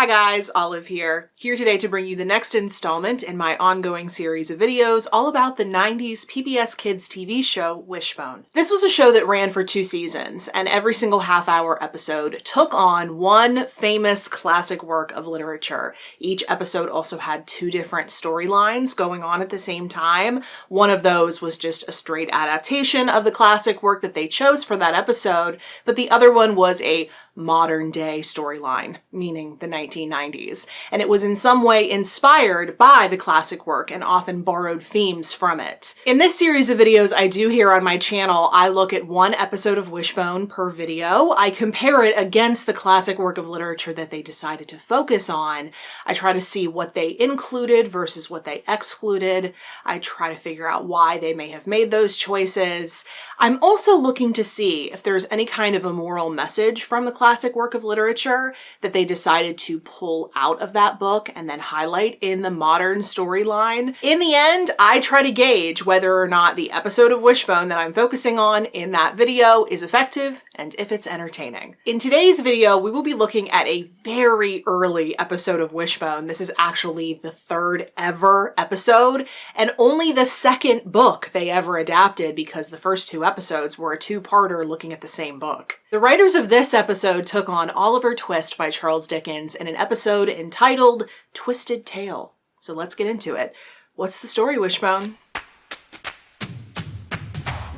Hi guys, Olive here. Here today to bring you the next installment in my ongoing series of videos all about the 90s PBS Kids TV show Wishbone. This was a show that ran for 2 seasons, and every single half-hour episode took on one famous classic work of literature. Each episode also had 2 different storylines going on at the same time. One of those was just a straight adaptation of the classic work that they chose for that episode, but the other one was a modern day storyline, meaning the 1990s, and it was in some way inspired by the classic work and often borrowed themes from it. In this series of videos I do here on my channel, I look at one episode of Wishbone per video. I compare it against the classic work of literature that they decided to focus on. I try to see what they included versus what they excluded. I try to figure out why they may have made those choices. I'm also looking to see if there's any kind of a moral message from the classic work of literature that they decided to pull out of that book and then highlight in the modern storyline. In the end, I try to gauge whether or not the episode of Wishbone that I'm focusing on in that video is effective and if it's entertaining. In today's video, we will be looking at a very early episode of Wishbone. This is actually the 3rd ever episode and only the 2nd book they ever adapted because the first 2 episodes were a 2-parter looking at the same book. The writers of this episode took on Oliver Twist by Charles Dickens in an episode entitled Twisted Tale. So let's get into it. What's the story, Wishbone?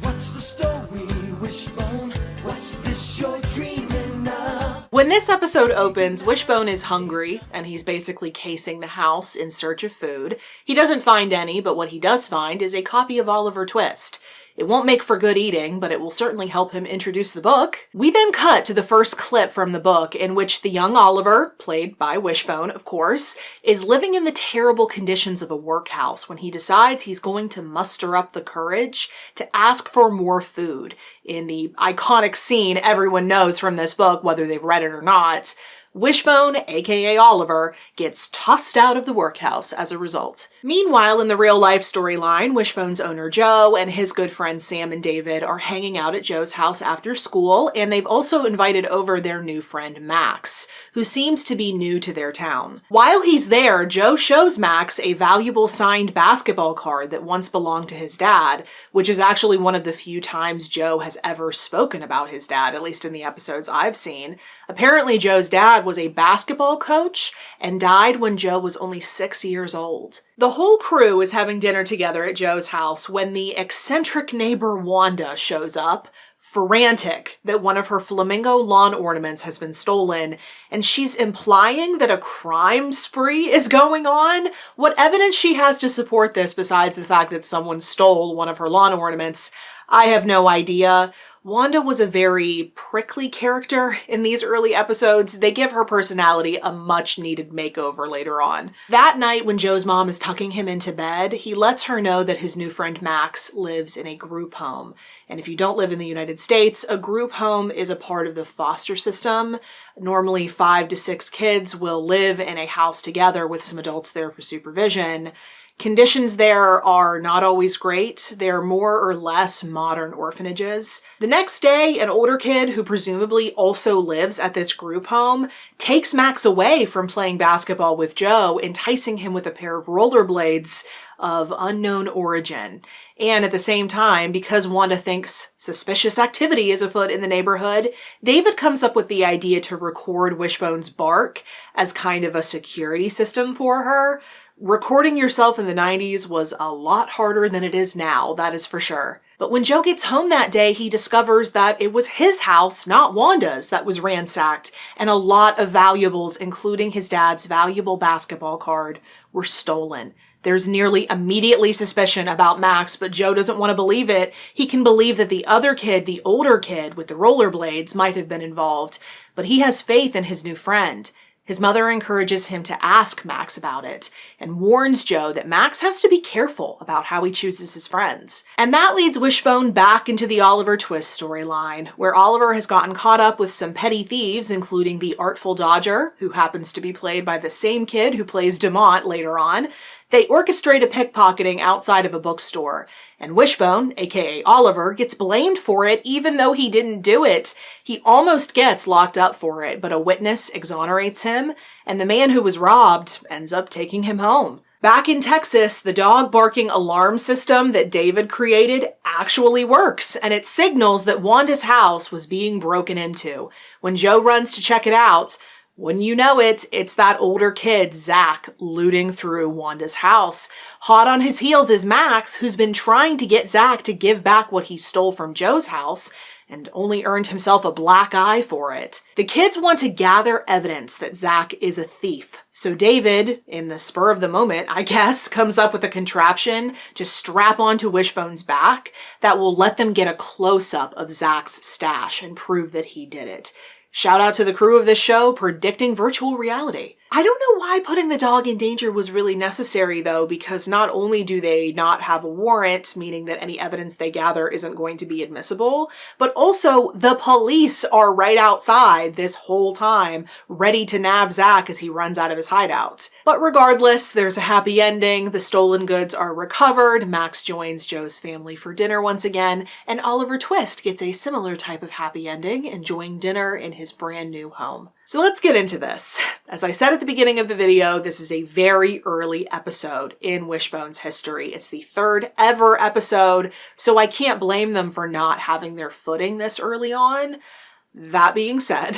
What's the story, Wishbone? What's this you're dreaming of? When this episode opens, Wishbone is hungry, and he's basically casing the house in search of food. He doesn't find any, but what he does find is a copy of Oliver Twist. It won't make for good eating, but it will certainly help him introduce the book. We then cut to the first clip from the book in which the young Oliver, played by Wishbone, of course, is living in the terrible conditions of a workhouse when he decides he's going to muster up the courage to ask for more food. In the iconic scene everyone knows from this book, whether they've read it or not, Wishbone, aka Oliver, gets tossed out of the workhouse as a result. Meanwhile, in the real-life storyline, Wishbone's owner Joe and his good friends Sam and David are hanging out at Joe's house after school, and they've also invited over their new friend Max, who seems to be new to their town. While he's there, Joe shows Max a valuable signed basketball card that once belonged to his dad, which is actually one of the few times Joe has ever spoken about his dad, at least in the episodes I've seen. Apparently, Joe's dad was a basketball coach and died when Joe was only 6 years old. The whole crew is having dinner together at Joe's house when the eccentric neighbor Wanda shows up, frantic that one of her flamingo lawn ornaments has been stolen, and she's implying that a crime spree is going on. What evidence she has to support this besides the fact that someone stole one of her lawn ornaments, I have no idea. Wanda was a very prickly character in these early episodes. They give her personality a much-needed makeover later on. That night, when Joe's mom is tucking him into bed, he lets her know that his new friend Max lives in a group home. And if you don't live in the United States, a group home is a part of the foster system. Normally 5 to 6 kids will live in a house together with some adults there for supervision. Conditions there are not always great. They're more or less modern orphanages. The next day, an older kid who presumably also lives at this group home takes Max away from playing basketball with Joe, enticing him with a pair of rollerblades of unknown origin. And at the same time, because Wanda thinks suspicious activity is afoot in the neighborhood, David comes up with the idea to record Wishbone's bark as kind of a security system for her. Recording yourself in the 90s was a lot harder than it is now, that is for sure. But when Joe gets home that day, he discovers that it was his house, not Wanda's, that was ransacked, and a lot of valuables, including his dad's valuable basketball card, were stolen. There's nearly immediately suspicion about Max, but Joe doesn't want to believe it. He can believe that the other kid, the older kid with the rollerblades, might have been involved, but he has faith in his new friend. His mother encourages him to ask Max about it and warns Joe that Max has to be careful about how he chooses his friends. And that leads Wishbone back into the Oliver Twist storyline, where Oliver has gotten caught up with some petty thieves, including the Artful Dodger, who happens to be played by the same kid who plays Demont later on. They orchestrate a pickpocketing outside of a bookstore, and Wishbone, aka Oliver, gets blamed for it even though he didn't do it. He almost gets locked up for it, but a witness exonerates him, and the man who was robbed ends up taking him home. Back in Texas, the dog barking alarm system that David created actually works, and it signals that Wanda's house was being broken into. When Joe runs to check it out, wouldn't you know it, it's that older kid, Zach, looting through Wanda's house. Hot on his heels is Max, who's been trying to get Zach to give back what he stole from Joe's house, and only earned himself a black eye for it. The kids want to gather evidence that Zach is a thief. So David, in the spur of the moment, I guess, comes up with a contraption to strap onto Wishbone's back that will let them get a close-up of Zach's stash and prove that he did it. Shout out to the crew of this show predicting virtual reality. I don't know why putting the dog in danger was really necessary though, because not only do they not have a warrant, meaning that any evidence they gather isn't going to be admissible, but also the police are right outside this whole time, ready to nab Zach as he runs out of his hideout. But regardless, there's a happy ending, the stolen goods are recovered, Max joins Joe's family for dinner once again, and Oliver Twist gets a similar type of happy ending, enjoying dinner in his brand new home. So let's get into this. As I said at the beginning of the video, this is a very early episode in Wishbone's history. It's the third ever episode, so I can't blame them for not having their footing this early on. That being said,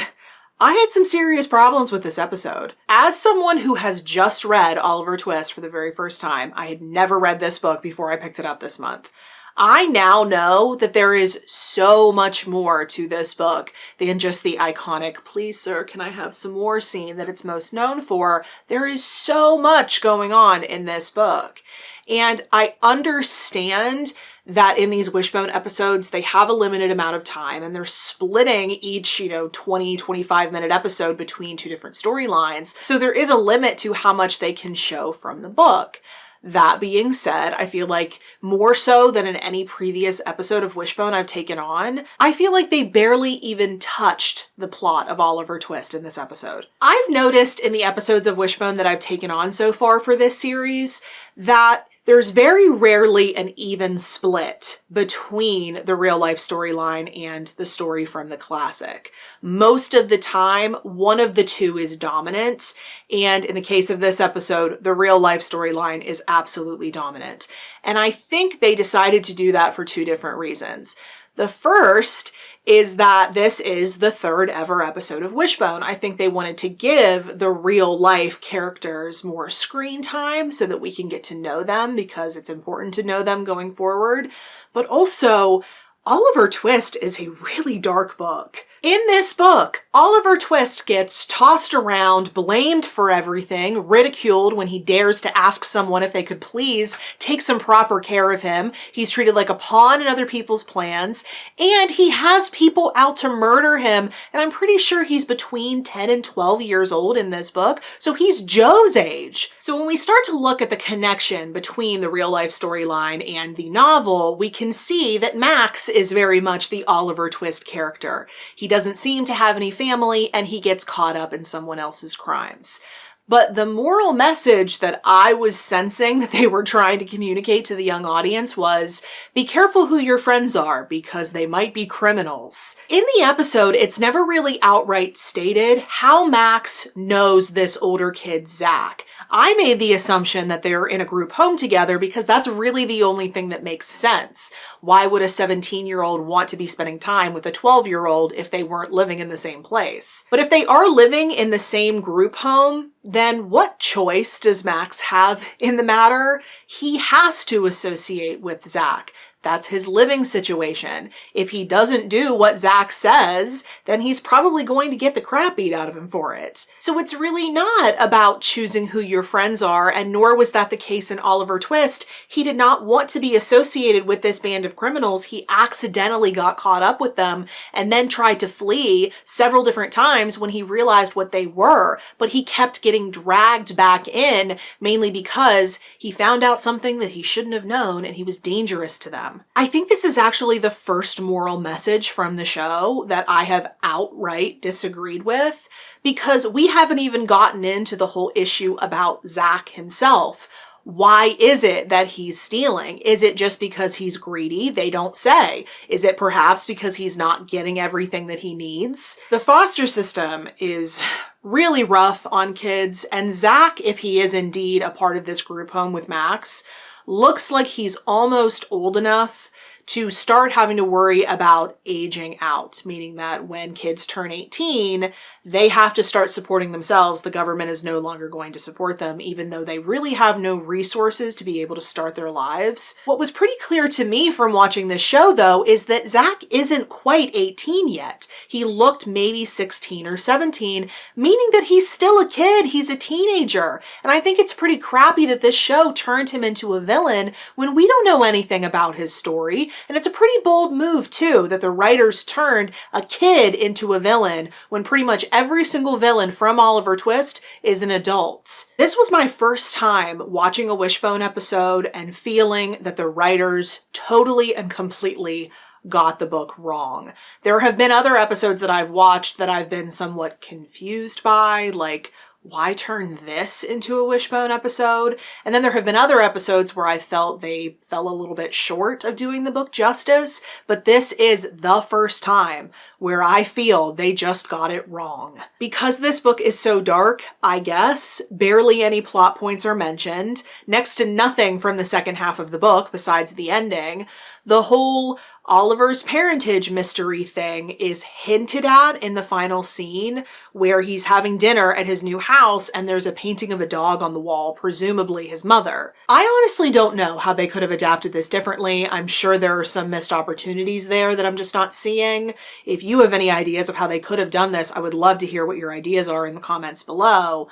I had some serious problems with this episode. As someone who has just read Oliver Twist for the very first time, I had never read this book before I picked it up this month. I now know that there is so much more to this book than just the iconic, "Please, sir, can I have some more" scene that it's most known for. There is so much going on in this book. And I understand that in these Wishbone episodes, they have a limited amount of time and they're splitting each, 20, 25-minute episode between two different storylines. So there is a limit to how much they can show from the book. That being said, I feel like more so than in any previous episode of Wishbone I've taken on, I feel like they barely even touched the plot of Oliver Twist in this episode. I've noticed in the episodes of Wishbone that I've taken on so far for this series that there's very rarely an even split between the real life storyline and the story from the classic. Most of the time, one of the two is dominant, and in the case of this episode, the real life storyline is absolutely dominant. And I think they decided to do that for two different reasons. The first is that this is the third ever episode of Wishbone. I think they wanted to give the real life characters more screen time so that we can get to know them, because it's important to know them going forward. But also, Oliver Twist is a really dark book. In this book, Oliver Twist gets tossed around, blamed for everything, ridiculed when he dares to ask someone if they could please take some proper care of him. He's treated like a pawn in other people's plans, and he has people out to murder him, and I'm pretty sure he's between 10 and 12 years old in this book, so he's Joe's age. So when we start to look at the connection between the real life storyline and the novel, we can see that Max is very much the Oliver Twist character. He doesn't seem to have any family, and he gets caught up in someone else's crimes. But the moral message that I was sensing that they were trying to communicate to the young audience was, be careful who your friends are, because they might be criminals. In the episode, it's never really outright stated how Max knows this older kid, Zach. I made the assumption that they're in a group home together because that's really the only thing that makes sense. Why would a 17-year-old want to be spending time with a 12-year-old if they weren't living in the same place? But if they are living in the same group home, then what choice does Max have in the matter? He has to associate with Zach. That's his living situation. If he doesn't do what Zach says, then he's probably going to get the crap beat out of him for it. So it's really not about choosing who your friends are, and nor was that the case in Oliver Twist. He did not want to be associated with this band of criminals. He accidentally got caught up with them and then tried to flee several different times when he realized what they were, but he kept getting dragged back in, mainly because he found out something that he shouldn't have known and he was dangerous to them. I think this is actually the first moral message from the show that I have outright disagreed with, because we haven't even gotten into the whole issue about Zach himself. Why is it that he's stealing? Is it just because he's greedy? They don't say. Is it perhaps because he's not getting everything that he needs? The foster system is really rough on kids, and Zach, if he is indeed a part of this group home with Max, looks like he's almost old enough to start having to worry about aging out, meaning that when kids turn 18, they have to start supporting themselves. The government is no longer going to support them, even though they really have no resources to be able to start their lives. What was pretty clear to me from watching this show, though, is that Zach isn't quite 18 yet. He looked maybe 16 or 17, meaning that he's still a kid. He's a teenager. And I think it's pretty crappy that this show turned him into a villain when we don't know anything about his story. And it's a pretty bold move, too, that the writers turned a kid into a villain when pretty much every single villain from Oliver Twist is an adult. This was my first time watching a Wishbone episode and feeling that the writers totally and completely got the book wrong. There have been other episodes that I've watched that I've been somewhat confused by, like, why turn this into a Wishbone episode? And then there have been other episodes where I felt they fell a little bit short of doing the book justice, but this is the first time where I feel they just got it wrong. Because this book is so dark, I guess, barely any plot points are mentioned, next to nothing from the second half of the book besides the ending. The whole Oliver's parentage mystery thing is hinted at in the final scene where he's having dinner at his new house and there's a painting of a dog on the wall, presumably his mother. I honestly don't know how they could have adapted this differently. I'm sure there are some missed opportunities there that I'm just not seeing. If you have any ideas of how they could have done this, I would love to hear what your ideas are in the comments below.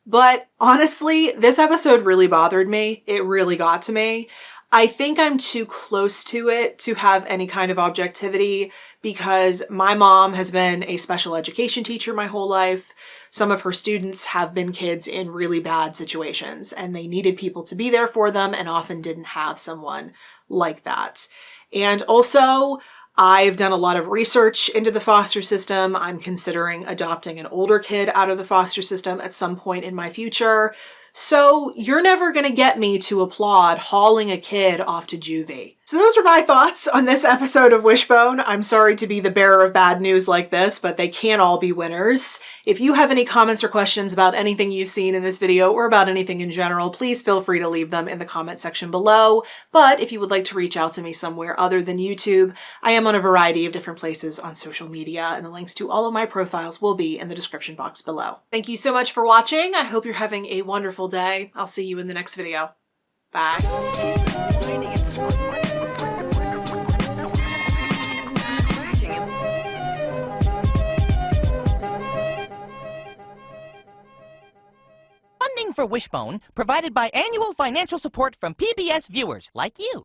But honestly, this episode really bothered me. It really got to me. I think I'm too close to it to have any kind of objectivity because my mom has been a special education teacher my whole life. Some of her students have been kids in really bad situations and they needed people to be there for them and often didn't have someone like that. And also, I've done a lot of research into the foster system. I'm considering adopting an older kid out of the foster system at some point in my future. So you're never going to get me to applaud hauling a kid off to juvie. So those are my thoughts on this episode of Wishbone. I'm sorry to be the bearer of bad news like this, but they can't all be winners. If you have any comments or questions about anything you've seen in this video or about anything in general, please feel free to leave them in the comment section below. But if you would like to reach out to me somewhere other than YouTube, I am on a variety of different places on social media, and the links to all of my profiles will be in the description box below. Thank you so much for watching. I hope you're having a wonderful day. I'll see you in the next video. Bye. Funding for Wishbone provided by annual financial support from PBS viewers like you.